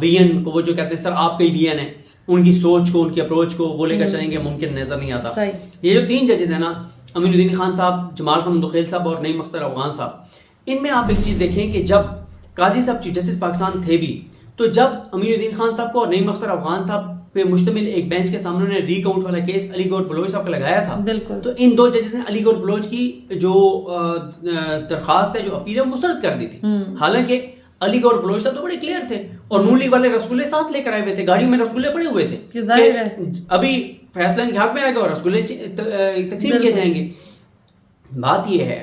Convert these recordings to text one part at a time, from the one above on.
وی N کو وہ جو کہتے ہیں سر آپ کا ہی وی این ہے, ان کی سوچ کو, ان کی اپروچ کو وہ لے کر چلیں گے, ممکن نظر نہیں آتا. یہ جو 3 ججز ہیں نا, امین الدین خان صاحب, جمال خان مندوخیل صاحب اور نعیم اختر افغان صاحب, ان میں آپ ایک چیز دیکھیں کہ جب قاضی صاحب چیف جسٹس پاکستان تھے بھی, تو جب امین الدین خان صاحب کو اور نعیم اختر افغان صاحب پہ مشتمل ایک بینچ کے سامنے انہوں نے ری کاؤنٹ والا کیس علی گور بلوچ صاحب کا لگایا تھا, تو ان 2 ججز نے علی گور بلوچ کی جو درخواست ہے, جو اپیل ہے, مسترد کر دی تھی. حالانکہ علی گور بلوچ صاحب تو بڑے کلیئر تھے, اور نون لیگ والے رسگلے ساتھ لے کر آئے ہوئے تھے, گاڑیوں میں رسگلے پڑے ہوئے تھے کہ ابھی فیصلہ ان کے حق میں آئے گا اور رسگلے تقسیم کیے جائیں گے. بات یہ ہے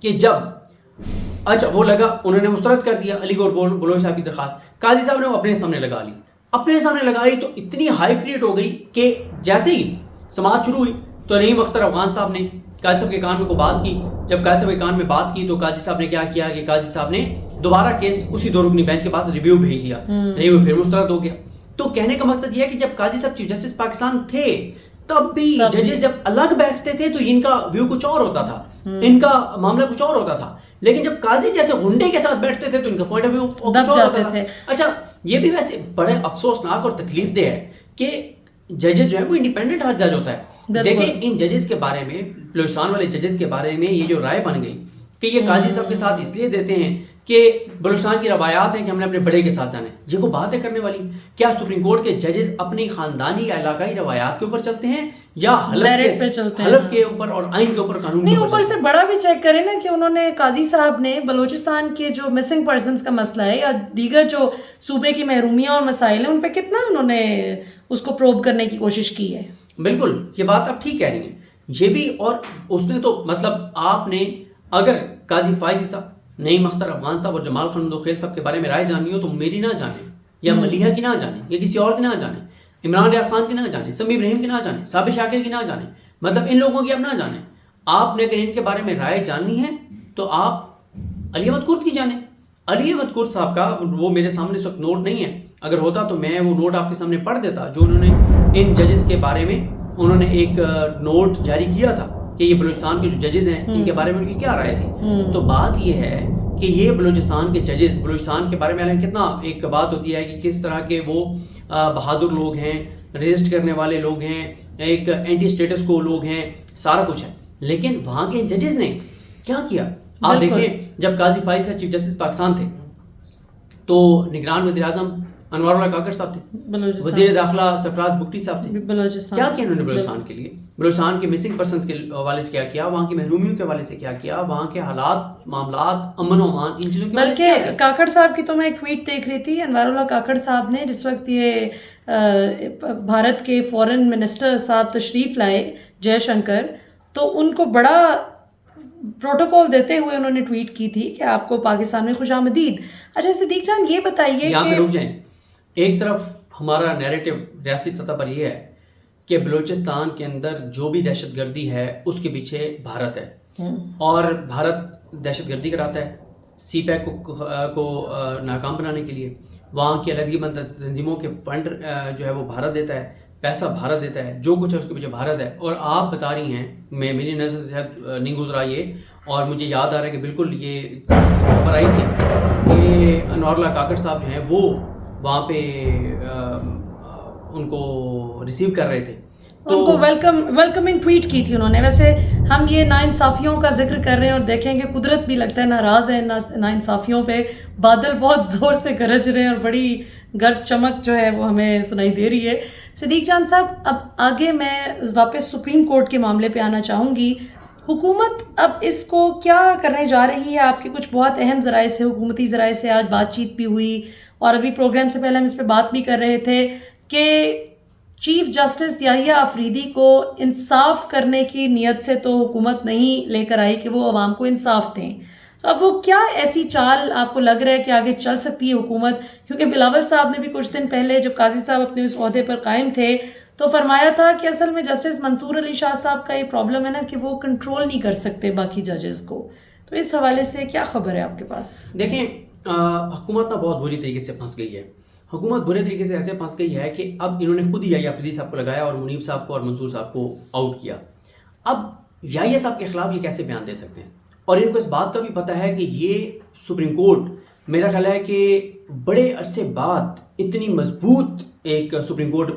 کہ جب اچھا وہ لگا, انہوں نے مسترد کر دیا علی گور بلوچ صاحب کی درخواست, قاضی صاحب نے وہ اپنے سامنے لگا لی. اپنے سامنے لگائی تو اتنی ہائی کریٹ ہو گئی کہ جیسے ہی سماعت شروع ہوئی تو نعیم اختر افغان صاحب نے قاضی صاحب کے کان میں کو بات کی. جب قاضی صاحب کے کان میں بات کی تو قاضی صاحب نے کیا کیا کہ قاضی صاحب نے دوبارہ کیس اسی 2 رکنی بینچ کے پاس ریویو بھیج دیا, ریویو پھر مسترد ہو گیا. تو کہنے کا مقصد یہ ہے کہ جب قاضی صاحب چیف جسٹس پاکستان تھے تب بھی ججز جب الگ بیٹھتے تھے تو ان کا ویو کچھ اور ہوتا تھا, ان کا معاملہ کچھ اور ہوتا تھا. لیکن جب قاضی جیسے غنڈے کے ساتھ بیٹھتے تھے تو ان کا پوائنٹ آف ویو کچھ اور ہوتا تھا. اچھا یہ بھی ویسے بڑے افسوسناک اور تکلیف دہ ہے کہ ججز جو ہے وہ انڈیپینڈنٹ ہر جج ہوتا ہے. دیکھیں ان ججز کے بارے میں, بلوچستان والے ججز کے بارے میں یہ جو رائے بن گئی کہ یہ قاضی صاحب کے ساتھ اس لیے دیتے ہیں کہ بلوچستان کی روایات ہیں کہ ہم نے اپنے بڑے کے ساتھ جانا ہے, یہ کو بات ہے کرنے والی. کیا سپریم کورٹ کے ججز اپنی خاندانی یا علاقائی روایات کے اوپر چلتے ہیں یا حلف کے اوپر اور آئین کے اوپر, قانون نہیں, اوپر سے بڑا بھی چیک کریں نا کہ انہوں نے قاضی صاحب نے بلوچستان کے جو مسنگ پرسنز کا مسئلہ ہے یا دیگر جو صوبے کی محرومیاں اور مسائل ہیں ان پہ کتنا انہوں نے اس کو پروب کرنے کی کوشش کی ہے. بالکل یہ بات آپ ٹھیک کہہ رہی ہیں, یہ بھی. اور اس نے تو مطلب آپ نے اگر قاضی فائزی صاحب, نعیم اختر افغان صاحب اور جمال خان مندوخیل صاحب کے بارے میں رائے جاننی ہو تو میری نہ جانے, یا ملیحہ کی نہ جانے, یا کسی اور کی نہ جانے, عمران ریاض خان کی نہ جانے, سمیع ابراہیم کی نہ جانے, صابر شاکر کی نہ جانے, مطلب ان لوگوں کی اب نہ جانے. آپ نے اگر ان کے بارے میں رائے جاننی ہے تو آپ علی احمد کرد کی جانیں. علی احمد کرد صاحب کا وہ میرے سامنے اس وقت نوٹ نہیں ہے, اگر ہوتا تو میں وہ نوٹ آپ کے سامنے پڑھ دیتا جو انہوں نے ان ججز کے بارے میں انہوں نے ایک نوٹ جاری کیا تھا کہ یہ بلوچستان کے جو ججز ہیں ان کے بارے میں ان کی کیا رائے تھی. تو بات یہ ہے کہ یہ بلوچستان کے ججز بلوچستان کے بارے میں کتنا ایک بات ہوتی ہے کہ کس طرح کے وہ بہادر لوگ ہیں, ریزسٹ کرنے والے لوگ ہیں, ایک اینٹی اسٹیٹس کو لوگ ہیں, سارا کچھ ہے. لیکن وہاں کے ججز نے کیا کیا آپ دیکھیں. جب قاضی فائز صاحب چیف جسٹس پاکستان تھے تو نگران وزیر اعظم انوار اللہ کاکڑ صاحب تھے, وزیر داخلہ سرفراز بگٹی صاحب تھے. کیا کیا انہوں نے بلوچستان کے لیے, بلوچستان کے مسنگ پرسنز کے حوالے سے کیا کیا, وہاں کی محرومیوں کے حوالے سے کیا کیا, وہاں کے حالات, معاملات, امن و امان, ان چیزوں کے حوالے سے کیا کیا. بلکہ کاکڑ صاحب کی تو میں ایک ٹویٹ دیکھ رہی تھی, انوار اللہ کاکڑ صاحب نے جس وقت یہ بھارت کے فورن منسٹر صاحب تشریف لائے جے شنکر, تو ان کو بڑا پروٹوکول دیتے ہوئے انہوں نے ٹویٹ کی تھی کہ آپ کو پاکستان میں خوش آمدید. اچھا صدیق جان یہ بتائیے, یہاں پہ رک جائیں. ایک طرف ہمارا نیریٹو ریاستی سطح پر یہ ہے کہ بلوچستان کے اندر جو بھی دہشت گردی ہے اس کے پیچھے بھارت ہے, اور بھارت دہشت گردی کراتا ہے سی پیک کو ناکام بنانے کے لیے. وہاں کی علیحدگی بند تنظیموں کے فنڈ جو ہے وہ بھارت دیتا ہے, پیسہ بھارت دیتا ہے, جو کچھ ہے اس کے پیچھے بھارت ہے. اور آپ بتا رہی ہیں, میری نظر سے نہیں گزرا یہ, اور مجھے یاد آ رہا ہے کہ بالکل یہ خبر آئی تھی کہ انوار اللہ کاکڑ صاحب جو ہیں وہ وہاں پہ ان کو ریسیو کر رہے تھے, ان کو ویلکمنگ ٹویٹ کی تھی انہوں نے. ویسے ہم یہ ناانصافیوں کا ذکر کر رہے ہیں اور دیکھیں کہ قدرت بھی لگتا ہے ناراض ہے ناانصافیوں پہ. بادل بہت زور سے گرج رہے ہیں اور بڑی گرج چمک جو ہے وہ ہمیں سنائی دے رہی ہے. صدیق جان صاحب, اب آگے میں واپس سپریم کورٹ کے معاملے پہ آنا چاہوں گی. حکومت اب اس کو کیا کرنے جا رہی ہے؟ آپ کے کچھ بہت اہم ذرائع سے, حکومتی ذرائع سے آج بات چیت بھی ہوئی, اور ابھی پروگرام سے پہلے ہم اس پہ بات بھی کر رہے تھے کہ چیف جسٹس یحییٰ آفریدی کو انصاف کرنے کی نیت سے تو حکومت نہیں لے کر آئی کہ وہ عوام کو انصاف دیں. تو اب وہ کیا ایسی چال آپ کو لگ رہا ہے کہ آگے چل سکتی ہے حکومت؟ کیونکہ بلاول صاحب نے بھی کچھ دن پہلے جب قاضی صاحب اپنے اس عہدے پر قائم تھے تو فرمایا تھا کہ اصل میں جسٹس منصور علی شاہ صاحب کا یہ پرابلم ہے نا کہ وہ کنٹرول نہیں کر سکتے باقی ججز کو. تو اس حوالے سے کیا خبر ہے آپ کے پاس؟ دیکھیں, حکومت نا بہت بری طریقے سے پھنس گئی ہے. حکومت برے طریقے سے ایسے پھنس گئی ہے کہ اب انہوں نے خود ہی یحییٰ آفریدی صاحب کو لگایا اور منیب صاحب کو اور منصور صاحب کو آؤٹ کیا. اب یحییٰ صاحب کے خلاف یہ کیسے بیان دے سکتے ہیں؟ اور ان کو اس بات کا بھی پتہ ہے کہ یہ سپریم کورٹ میرا خیال ہے کہ بڑے عرصے بعد اتنی مضبوط ایک سپریم کورٹ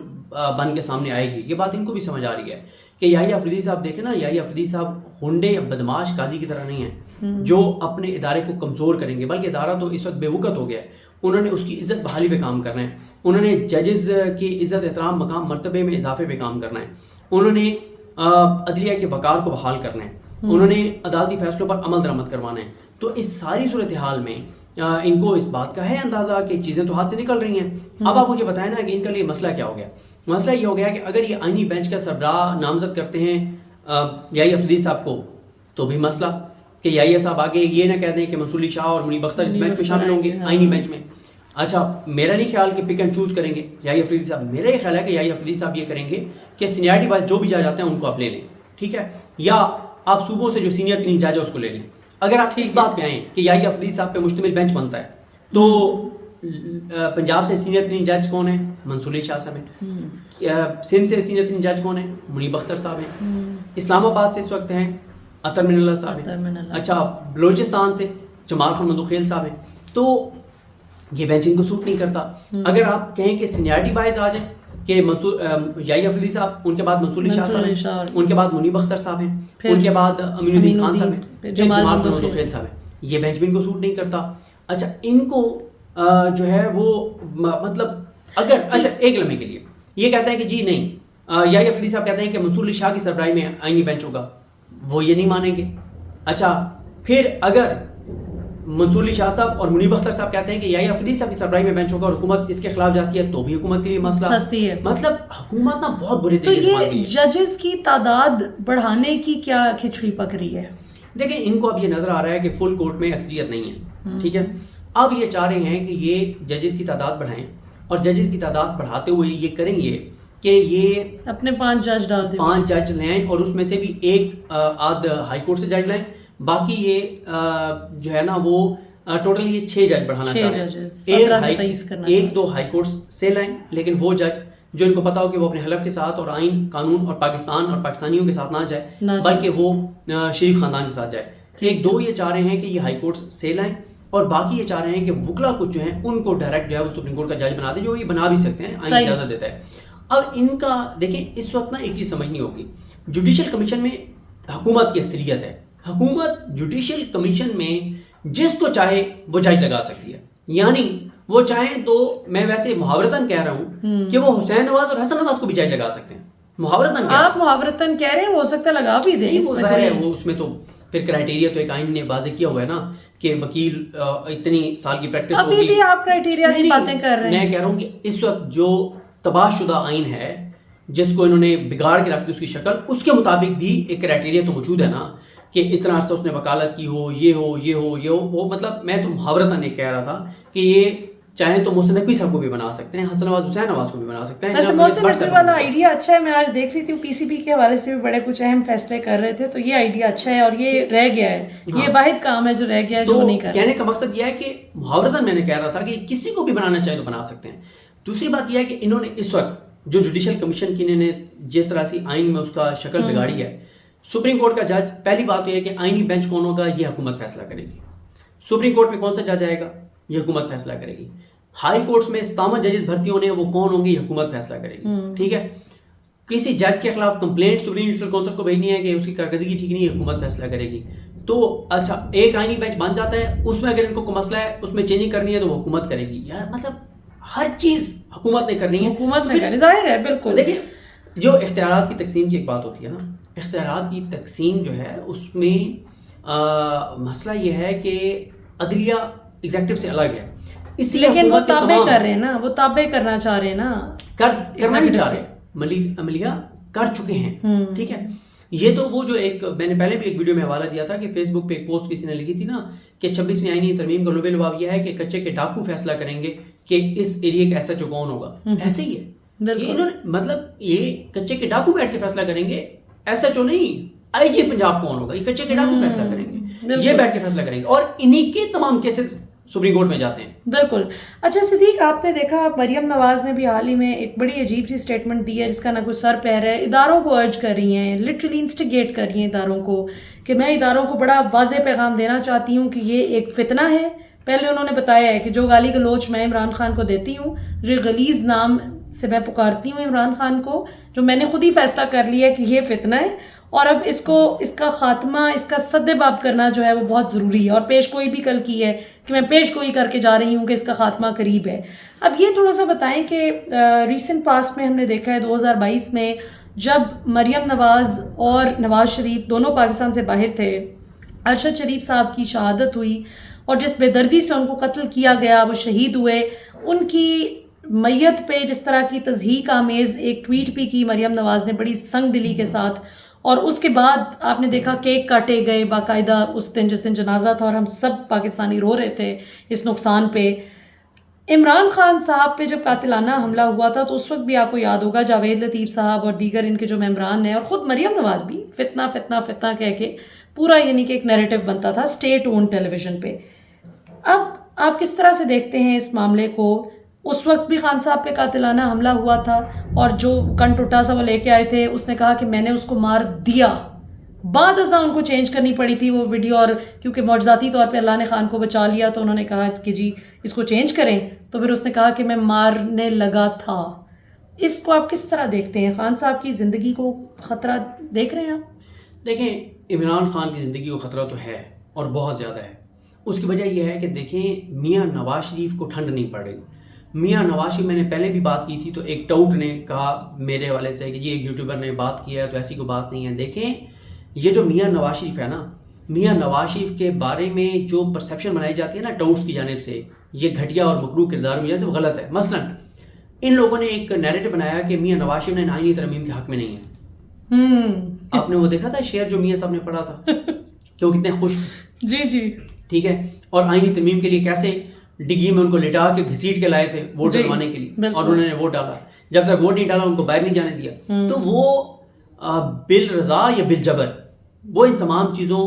بن کے سامنے آئے گی. یہ بات ان کو بھی سمجھ آ رہی ہے کہ یحییٰ افریدی صاحب دیکھیں نا, یحییٰ افریدی صاحب ہنڈے یا بدماش قاضی کی طرح نہیں ہیں جو اپنے ادارے کو کمزور کریں گے, بلکہ ادارہ تو اس وقت بے وقت ہو گیا ہے. انہوں نے اس کی عزت بحالی پہ کام کرنا ہے, انہوں نے ججز کی عزت احترام مقام مرتبے میں اضافے پہ کام کرنا ہے, انہوں نے عدلیہ کے وقار کو بحال کرنا ہے, انہوں نے عدالتی فیصلوں پر عمل درآمد کروانا ہے. تو اس ساری صورتحال میں ان کو اس بات کا ہے اندازہ کہ چیزیں تو ہاتھ سے نکل رہی ہیں. اب آپ مجھے بتائیں نا کہ ان کا لیے مسئلہ کیا ہو گیا. مسئلہ یہ ہو گیا کہ اگر یہ آئینی بینچ کا سربراہ نامزد کرتے ہیں یحییٰ افریدی صاحب کو, تو بھی مسئلہ کہ یحییٰ صاحب آگے یہ نہ کہہ دیں کہ منصور علی شاہ اور منیب اختر اس بینچ میں شامل ہوں گے آئینی بینچ میں. اچھا, میرا نہیں خیال کہ پک اینڈ چوز کریں گے یحییٰ افریدی صاحب. میرا یہ خیال ہے کہ یحییٰ افریدی صاحب یہ کریں گے کہ سینئرٹی وائز جو بھی جج آتے ہیں ان کو آپ لے لیں, ٹھیک ہے, یا آپ صوبوں سے جو سینئر 3 جج ہے اس کو لے لیں. اگر آپ اس بات پہ آئیں کہ یحییٰ افریدی صاحب پہ مشتمل بینچ بنتا ہے, تو پنجاب سے سینئر 3 جج کون ہیں؟ منصور علی شاہ صاحب ہیں. سندھ سے سینئر 3 جج کون ہیں؟ منیب اختر صاحب ہیں. اسلام آباد سے اس وقت ہیں عطر من اللہ صاحب ہیں. اچھا, بلوچستان سے جمال خان مندوخیل صاحب ہیں. تو یہ بینچ ان کو سوٹ نہیں کرتا. اگر آپ کہیں کہ سینئرٹی وائز آ جائیں کہ یحییٰ افریدی صاحب, ان کے بعد منصور علی شاہ صاحب ہیں, ان کے بعد منیب اختر صاحب ہیں, ان کے بعد امین الدین خان صاحب ہیں, جمال خان مندوخیل صاحب ہیں. یہ بینچ بھی ان کو سوٹ نہیں کرتا. اچھا, ان کو جو ہے وہ مطلب اگر اچھا ایک لمحے کے لیے یہ کہتا ہے کہ جی نہیں, یحییٰ افریدی صاحب کہتے ہیں کہ منصور علی شاہ کی سربراہی میں آئینی بینچ ہوگا, وہ یہ نہیں مانیں گے. اچھا, پھر اگر منصور علی شاہ صاحب اور منیب اختر صاحب کہتے ہیں کہ یحییٰ افریدی صاحب کی سربراہی میں بینچ ہوگا اور حکومت اس کے خلاف جاتی ہے, تو بھی حکومت کے لیے مسئلہ ہے. مطلب حکومت نا بہت بری طریقے سے. تو یہ ججز کی تعداد بڑھانے کی کیا کھچڑی پک رہی ہے؟ دیکھیں, ان کو اب یہ نظر آ رہا ہے کہ فل کورٹ میں اکثریت نہیں ہے, ٹھیک ہے. اب یہ چاہ رہے ہیں کہ یہ ججز کی تعداد بڑھائیں, اور ججز کی تعداد بڑھاتے ہوئے یہ کریں گے کہ یہ اپنے 5 جج ڈال دیں, 5 جج لیں, اور اس میں سے بھی ایک آدھ ہائی کورٹ سے جج لیں, باقی یہ جو ہے نا وہ ٹوٹل یہ 6 جج بڑھانا چاہتے ہیں. 1-2 ہائی کورٹ سے لائیں, لیکن وہ جج جو ان کو پتا ہو کہ وہ اپنے حلف کے ساتھ اور آئین قانون اور پاکستان اور پاکستانیوں کے ساتھ نہ جائے, بلکہ وہ شریف خاندان کے ساتھ جائے. 1-2 یہ چاہ رہے ہیں کہ یہ ہائی کورٹ سے لائیں, اور باقی یہ چاہ رہے ہیں کہ وکلا کچھ جو ہیں ان کو ڈائریکٹ جو ہے وہ سپریم کورٹ کا جج بنا دیں, جو یہ بنا بھی سکتے ہیں, آئین اجازت دیتا ہے. اب ان کا دیکھیں, اس وقت نا ایک چیز سمجھنی ہوگی, جوڈیشل کمیشن میں حکومت کی اکثریت ہے. حکومت جوڈیشل کمیشن میں جس کو چاہے وہ جج لگا سکتی ہے, یعنی وہ چاہیں تو میں ویسے محاورتاً کہہ رہا ہوں کہ وہ حسین نواز اور حسن نواز کو بھی جج لگا سکتے ہیں. محاورتاً آپ محاورتاً کہہ رہے ہیں, ہو سکتا ہے لگا بھی دیں, وہ ظاہر ہے, وہ اس میں تو پھر کرائٹیریا تو ایک آئین نے واضح کیا ہوا ہے نا کہ وکیل اتنی سال کی پریکٹس ہوگی. ابھی بھی آپ کرائٹیریا کی باتیں کر رہے ہیں. میں کہہ رہا ہوں کہ اس وقت جو تباہ شدہ آئین ہے جس کو انہوں نے بگاڑ کے رکھ دی اس کی شکل, اس کے مطابق بھی ایک کرائٹیریا تو موجود ہے نا کہ اتنا عرصہ اس نے وکالت کی ہو, یہ ہو, یہ ہو, یہ ہو, وہ مطلب میں تو محاورتاً ایک کہہ رہا تھا کہ یہ چاہیں تو محسن نقوی صاحب کو بھی بنا سکتے ہیں, حسن نواز حسین نواز کو بھی بنا سکتے ہیں. ویسے محسن نقوی والا آئیڈیا اچھا ہے, میں آج دیکھ رہی تھی پی سی بی کے حوالے سے بھی بڑے کچھ اہم فیصلے کر رہے تھے, تو یہ آئیڈیا اچھا ہے اور یہ رہ گیا ہے, یہ واحد کام ہے جو رہ گیا ہے جو نہیں کر رہے. کہنے کا مقصد یہ ہے کہ محاورتاً میں نے کہہ رہا تھا کہ کسی کو بھی بنانا چاہے تو بنا سکتے ہیں. دوسری بات یہ ہے کہ انہوں نے اس وقت جو جوڈیشل کمیشن کی نے جس طرح سے آئین میں اس کا شکل بگاڑی ہے, سپریم کورٹ کا جج, پہلی بات یہ ہے کہ آئینی بینچ کون ہوگا یہ حکومت فیصلہ کرے گی. سپریم کورٹ میں کون سا جج آئے گا یہ حکومت فیصلہ کرے گی. ہائی کورٹس میں 57 ججز بھرتی ہونے ہیں, وہ کون ہوں گے یہ حکومت فیصلہ کرے گی, ٹھیک ہے. کسی جج کے خلاف کمپلینٹ سپریم جوڈیشل کونسل کو بھیجنی ہے کہ اس کی کارکردگی ٹھیک نہیں ہے, حکومت فیصلہ کرے گی. تو اچھا, ایک آئینی بینچ بن جاتا ہے, اس میں اگر ان کو کوئی مسئلہ ہے اس میں چینجنگ کرنی ہے تو وہ حکومت کرے گی. یار مطلب ہر چیز حکومت نے کرنی ہے, حکومت نے کرنی, ظاہر ہے بالکل. دیکھیں, جو اختیارات کی تقسیم کی ایک بات ہوتی ہے نا, اختیارات کی تقسیم جو ہے اس میں مسئلہ یہ ہے کہ عدلیہ ایگزیکٹو سے الگ ہے, اس لیے لیکن وہ تابع کر رہے ہیں نا, وہ تابع کرنا چاہ رہے ہیں نا, کرنا نہیں چاہ رہے, عملیہ کر چکے ہیں, ٹھیک ہے. یہ تو وہ جو ایک میں نے پہلے بھی ایک ویڈیو میں حوالہ دیا تھا کہ فیس بک پہ ایک پوسٹ کسی نے لکھی تھی نا کہ 26ویں آئینی ترمیم کا لبے لباب یہ ہے کہ کچے کے ڈاکو فیصلہ کریں گے کہ اس ایریا کا ایسا جو کون ہوگا. ایسے ہی ہے, مطلب یہ کچے کے ڈاکو بیٹھ کے فیصلہ کریں گے, ایسا جو نہیں آئی جی پنجاب کون ہوگا, یہ کچے کے ڈاکو فیصلہ کریں گے, یہ بیٹھ کے فیصلہ کریں گے, اور انہی کے تمام کیسز سپریم کورٹ میں جاتے ہیں. بالکل. اچھا صدیق, آپ نے دیکھا مریم نواز نے بھی حال ہی میں ایک بڑی عجیب سی سٹیٹمنٹ دی ہے جس کا نہ کچھ سر پیر ہے, اداروں کو ارج کر رہی ہیں, لٹرلی انسٹیگیٹ کر رہی ہیں اداروں کو, کہ میں اداروں کو بڑا واضح پیغام دینا چاہتی ہوں کہ یہ ایک فتنہ ہے, پہلے انہوں نے بتایا ہے کہ جو گالی گلوچ میں عمران خان کو دیتی ہوں، جو غلیظ نام سے میں پکارتی ہوں عمران خان کو، جو میں نے خود ہی فیصلہ کر لیا ہے کہ یہ فتنہ ہے اور اب اس کا خاتمہ، اس کا سد باب کرنا جو ہے وہ بہت ضروری ہے، اور پیش گوئی بھی کل کی ہے کہ میں پیش گوئی کر کے جا رہی ہوں کہ اس کا خاتمہ قریب ہے۔ اب یہ تھوڑا سا بتائیں کہ ریسنٹ پاسٹ میں ہم نے دیکھا ہے 2022 میں جب مریم نواز اور نواز شریف دونوں پاکستان سے باہر تھے، ارشد شریف صاحب کی شہادت ہوئی اور جس بے دردی سے ان کو قتل کیا گیا، وہ شہید ہوئے، ان کی میت پہ جس طرح کی تضحیک آمیز ایک ٹویٹ بھی کی مریم نواز نے بڑی سنگ دلی کے ساتھ، اور اس کے بعد آپ نے دیکھا کیک کاٹے گئے باقاعدہ اس دن جس دن جنازہ تھا، اور ہم سب پاکستانی رو رہے تھے اس نقصان پہ۔ عمران خان صاحب پہ جب قاتلانہ حملہ ہوا تھا تو اس وقت بھی آپ کو یاد ہوگا جاوید لطیف صاحب اور دیگر ان کے جو ممبران ہیں اور خود مریم نواز بھی فتنہ فتنہ فتنہ کہہ کے پورا یعنی کہ ایک نیریٹو بنتا تھا اسٹیٹ اون ٹیلی ویژن پہ۔ اب آپ کس طرح سے دیکھتے ہیں اس معاملے کو؟ اس وقت بھی خان صاحب پہ قاتلانہ حملہ ہوا تھا اور جو کن ٹوٹا سا وہ لے کے آئے تھے، اس نے کہا کہ میں نے اس کو مار دیا، بعد ازاں ان کو چینج کرنی پڑی تھی وہ ویڈیو، اور کیونکہ معجزاتی طور پہ اللہ نے خان کو بچا لیا تو انہوں نے کہا کہ جی اس کو چینج کریں، تو پھر اس نے کہا کہ میں مارنے لگا تھا۔ اس کو آپ کس طرح دیکھتے ہیں؟ خان صاحب کی زندگی کو خطرہ دیکھ رہے ہیں آپ؟ دیکھیں، عمران خان کی زندگی کو خطرہ تو ہے اور بہت زیادہ ہے۔ اس کی وجہ یہ ہے کہ دیکھیں میاں نواز شریف کو ٹھنڈ نہیں پڑ رہی۔ میاں نواز شریف، میں نے پہلے بھی بات کی تھی تو ایک ٹاؤٹ نے کہا میرے والے سے کہ جی ایک یوٹیوبر نے بات کیا ہے تو ایسی کوئی بات نہیں ہے۔ دیکھیں یہ جو میاں نواز شریف ہے نا، میاں نواز شریف کے بارے میں جو پرسیپشن بنائی جاتی ہے نا ٹاؤٹس کی جانب سے، یہ گھٹیا اور مکروہ کردار کی وجہ سے وہ غلط ہے۔ مثلا ان لوگوں نے ایک نیریٹو بنایا کہ میاں نواز شریف نے آئینی ترمیم کے حق میں نہیں ہے۔ آپ نے وہ دیکھا تھا شعر جو میاں صاحب نے پڑھا تھا کہ وہ کتنے خوش تھے؟ جی جی ٹھیک ہے، اور آئینی ترمیم کے لیے کیسے ڈگی میں ان کو لٹا کے گھسیٹ کے لائے تھے ووٹ ڈلوانے کے لیے، اور انہوں نے ووٹ ڈالا۔ جب تک ووٹ نہیں ڈالا ان کو باہر نہیں جانے دیا۔ تو وہ بل رضا یا بل جبر، وہ ان تمام چیزوں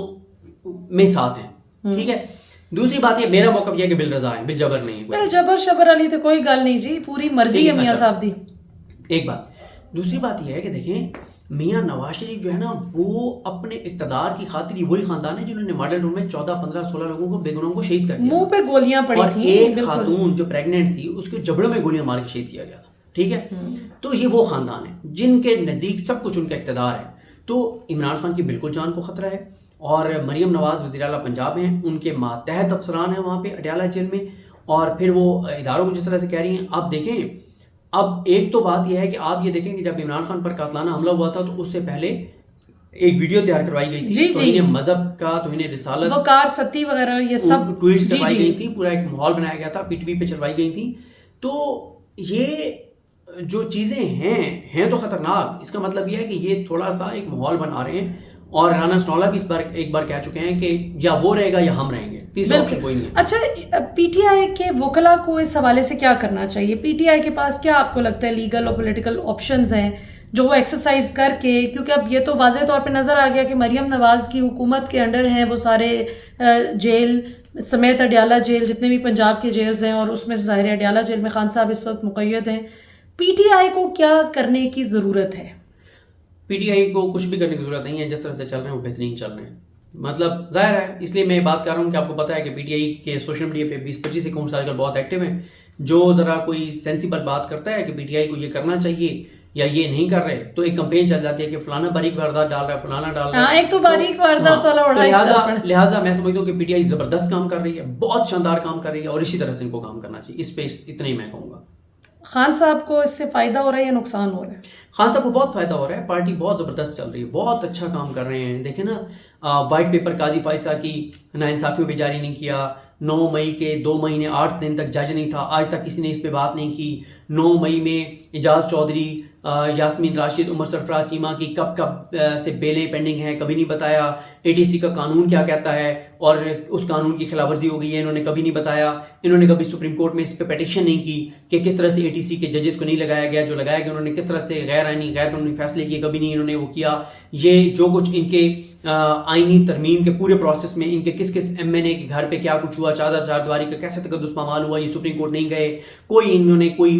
میں ساتھ ہیں۔ ٹھیک ہے، دوسری بات یہ میرا موقف یہ ہے کہ بل رضا ہے، بل جبر نہیں ہے۔ بل جبر شبر علی تو کوئی گل نہیں جی، پوری مرضی ہے میاں صاحب دی۔ ایک بات، دوسری بات یہ ہے کہ دیکھیں میاں نواز شریف جو ہے نا وہ اپنے اقتدار کی خاطر ہی وہی خاندان ہے جنہوں نے ماڈل روم میں 14 15 16 لوگوں کو بے گناہوں کو شہید کر دیا، منہ پہ گولیاں پڑی تھیں، اور ایک خاتون جو پریگننٹ تھی اس کے جبڑوں میں گولیاں مار کے شہید کیا گیا تھا۔ ٹھیک ہے، تو یہ وہ خاندان ہے جن کے نزدیک سب کچھ ان کا اقتدار ہے۔ تو عمران خان کی بالکل جان کو خطرہ ہے، اور مریم نواز وزیر اعلیٰ پنجاب ہیں، ان کے ماتحت افسران ہیں وہاں پہ اڈیالہ جیل میں، اور پھر وہ اداروں کو جس طرح سے کہہ رہی ہیں۔ آپ دیکھیں، اب ایک تو بات یہ ہے کہ آپ یہ دیکھیں کہ جب عمران خان پر قاتلانہ حملہ ہوا تھا تو اس سے پہلے ایک ویڈیو تیار کروائی گئی تھی توہین مذہب کا، توہین رسالت، وقار ستی وغیرہ، یہ سب ٹویٹس کروائی گئی تھی، پورا ایک ماحول بنایا گیا تھا، پی ٹی وی پہ چلوائی گئی تھی۔ تو یہ جو چیزیں ہیں تو خطرناک۔ اس کا مطلب یہ ہے کہ یہ تھوڑا سا ایک ماحول بنا رہے ہیں، اور رانا سنولا بھی اس بار ایک بار کہہ چکے ہیں کہ یا وہ رہے گا یا ہم رہیں گے، تیسرا آپشن کوئی نہیں ہے۔ اچھا، پی ٹی آئی کے وکلاء کو اس حوالے سے کیا کرنا چاہیے؟ پی ٹی آئی کے پاس کیا آپ کو لگتا ہے لیگل اور پولیٹیکل آپشنز ہیں جو وہ ایکسرسائز کر کے، کیونکہ اب یہ تو واضح طور پہ نظر آ گیا کہ مریم نواز کی حکومت کے انڈر ہیں وہ سارے جیل سمیت اڈیالہ جیل جتنے بھی پنجاب کے جیلز ہیں، اور اس میں ظاہر اڈیالہ جیل میں خان صاحب اس وقت مقید ہیں۔ پی ٹی آئی کو کیا کرنے کی ضرورت ہے؟ پی ٹی آئی کو کچھ بھی کرنے کی ضرورت نہیں ہے، جس طرح سے چل رہے ہیں وہ بہترین چل رہے ہیں۔ مطلب ظاہر ہے، اس لیے میں بات کر رہا ہوں کہ آپ کو پتہ ہے کہ پی ٹی آئی کے سوشل میڈیا پہ 20-25 اکاؤنٹس آج کل بہت ایکٹیو ہیں، جو ذرا کوئی سینسیبل بات کرتا ہے کہ پی ٹی آئی کو یہ کرنا چاہیے یا یہ نہیں کر رہے، تو ایک کمپین چل جاتی ہے کہ فلانا باریک واردات ڈال رہا ہے، فلانا ڈال رہا ہے، ایک تو باریک واردات والا اڑائی۔ لہٰذا میں سمجھتا ہوں کہ پی ٹی آئی زبردست کام کر رہی ہے، بہت شاندار کام کر رہی ہے، اور اسی طرح سے ان کو کام کرنا چاہیے۔ اس پہ اتنا ہی میں کہوں گا۔ خان صاحب کو اس سے فائدہ ہو رہا ہے یا نقصان ہو رہا ہے؟ خان صاحب کو بہت فائدہ ہو رہا ہے، پارٹی بہت زبردست چل رہی ہے، بہت اچھا کام کر رہے ہیں۔ دیکھیں نا، وائٹ پیپر قاضی فائزہ کی ناانصافیوں پہ جاری نہیں کیا، 9 مئی کے 2 مہینے 8 دن تک جج نہیں تھا، آج تک کسی نے اس پہ بات نہیں کی۔ 9 مئی میں اعجاز چودھری، یاسمین راشد، عمر سرفراز چیمہ کی کب سے بیلیں پینڈنگ ہیں، کبھی نہیں بتایا۔ اے ٹی سی کا قانون کیا کہتا ہے اور اس قانون کی خلاف ورزی ہو گئی ہے، انہوں نے کبھی نہیں بتایا۔ انہوں نے کبھی سپریم کورٹ میں اس پہ پیٹیشن نہیں کی کہ کس طرح سے اے ٹی سی کے ججز کو نہیں لگایا گیا، جو لگایا گیا انہوں نے کس طرح سے غیر آئینی غیر قانونی فیصلے کیے، کبھی نہیں انہوں نے وہ کیا۔ یہ جو کچھ ان کے آئینی ترمیم کے پورے پروسیس میں ان کے کس ایم این اے کے گھر پہ کیا کچھ ہوا، چادر چار دیواری کا کیسے تقدس پامال ہوا، یہ سپریم کورٹ نہیں گئے، کوئی انہوں نے کوئی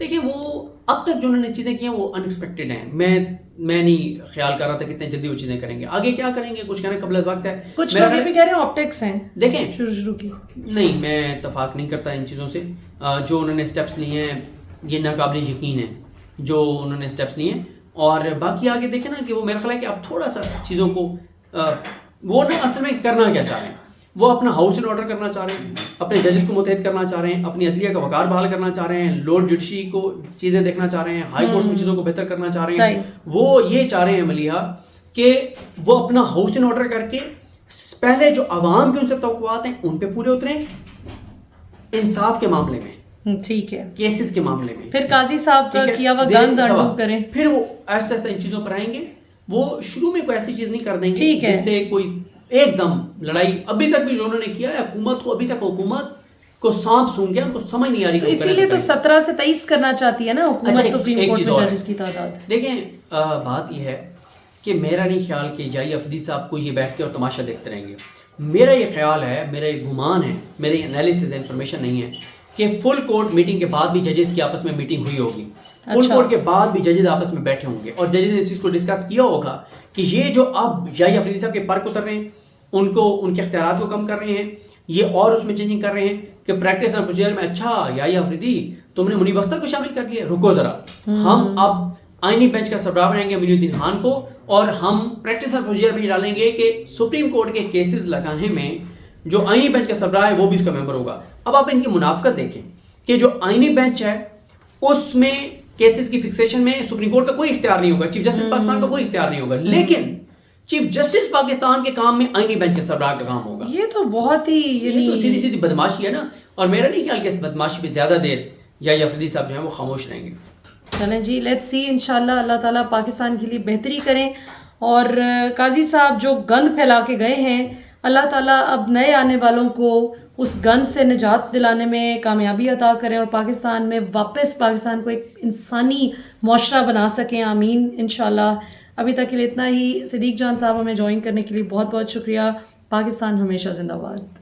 دیکھیں وہ اب تک جو انہوں نے چیزیں کی ہیں وہ ان ایکسپیکٹڈ ہیں. میں نہیں خیال کر رہا تھا کتنے جلدی وہ چیزیں کریں گے. آگے کیا کریں گے کچھ کہنا قبل از وقت ہے. کچھ لوگ یہ بھی کہہ رہے ہیں آپٹکس ہیں. دیکھیں شروع کی نہیں، میں اتفاق نہیں کرتا ان چیزوں سے. جو انہوں نے اسٹیپس لیے ہیں یہ ناقابل یقین ہے جو انہوں نے اسٹیپس لیے ہیں. اور باقی آگے دیکھیں نا کہ وہ میرا خیال ہے کہ اب تھوڑا سا چیزوں کو وہ نا اصل میں کرنا کیا چاہ رہے ہیں. وہ اپنا ہاؤس ان آرڈر کرنا چاہ رہے ہیں، اپنے ججز کو متحد کرنا چاہ رہے ہیں، اپنی عدلیہ کا وقار بحال کرنا چاہ رہے ہیں، لوڈ جوڈیشری کو چیزیں دیکھنا چاہ رہے ہیں، ہائی کورٹس میں چیزوں کو بہتر کرنا چاہ رہے ہیں. وہ یہ چاہ رہے ہیں ملیحہ کہ وہ اپنا ہاؤس ان آرڈر کر کے پہلے جو عوام کے ان سے توقعات ہیں ان پہ پورے اتریں، انصاف کے معاملے میں، ٹھیک ہے، کیسز کے معاملے میں، پھر قاضی صاحب کا کیا ہوا گند انڈو کریں، پھر وہ ایسا ان چیزوں پر آئیں گے. وہ شروع میں کوئی ایسی چیز نہیں کر دیں گے جس سے کوئی ایک دم لڑائی. ابھی تک بھی جو انہوں نے کیا ہے حکومت کو، ابھی تک حکومت کو سانپ سونگ گیا، ان کو سمجھ نہیں آ رہی. اسی لیے تو 17 سے 23 کرنا چاہتی ہے نا حکومت سپریم کورٹ میں ججز کی تعداد. دیکھیں بات یہ ہے کہ میرا نہیں خیال کہ جائی افریدی صاحب کو یہ بیٹھ کے اور تماشا دیکھتے رہیں گے. میرا یہ خیال ہے، میرا یہ گمان ہے، میرے انالیسز انفارمیشن نہیں ہے کہ فل کورٹ میٹنگ کے بعد بھی ججز کی آپس میں میٹنگ ہوئی ہوگی. فل کورٹ کے بعد بھی ججز آپس میں بیٹھے ہوں گے اور ججز نے اس چیز کو ڈسکس کیا ہوگا کہ یہ جو اب جائی افریدی صاحب کے پر اتر رہے ہیں، ان کو ان کے اختیارات کو کم کر رہے ہیں، یہ اور اس میں چینجنگ کر رہے ہیں کہ پریکٹس اینڈ پروسیجر میں اچھا یائی افریدی تم نے منیب اختر کو شامل کر لیا، رکو ذرا، ہم اب آئینی بینچ کا سربراہ بنائیں گے منی الدین خان کو، اور ہم پریکٹس اینڈ پروسیجر میں ڈالیں گے کہ سپریم کورٹ کے کیسز لگانے میں جو آئینی بینچ کا سربراہ ہے وہ بھی اس کا ممبر ہوگا. اب آپ ان کی منافقت دیکھیں کہ جو آئینی بینچ ہے اس میں کیسز کی فکسیشن میں سپریم کورٹ کا کوئی اختیار نہیں ہوگا، چیف جسٹس پاکستان کا کوئی اختیار نہیں ہوگا، لیکن چیف جسٹس پاکستان کے کام میں آئینی بینچ کے سربراہ کا کام ہوگا. یہ تو بہت ہی یہ تو سیدھی سیدھی بدماشی ہے نا. اور میرا نہیں خیال کہ اس بدماشی پہ زیادہ دیر جائی افریدی صاحب جو ہیں وہ خاموش رہیں گے. چلیں جی، لیٹس سی، انشاءاللہ اللہ تعالیٰ پاکستان کے لیے بہتری کریں. اور قاضی صاحب جو گند پھیلا کے گئے ہیں، اللہ تعالیٰ اب نئے آنے والوں کو اس گند سے نجات دلانے میں کامیابی عطا کریں اور پاکستان میں واپس پاکستان کو ایک انسانی معاشرہ بنا سکیں. آمین انشاءاللہ. ابھی تک کے لیے اتنا ہی. صدیق جان صاحب ہمیں جوائن کرنے کے لیے بہت بہت شکریہ. پاکستان ہمیشہ زندہ باد.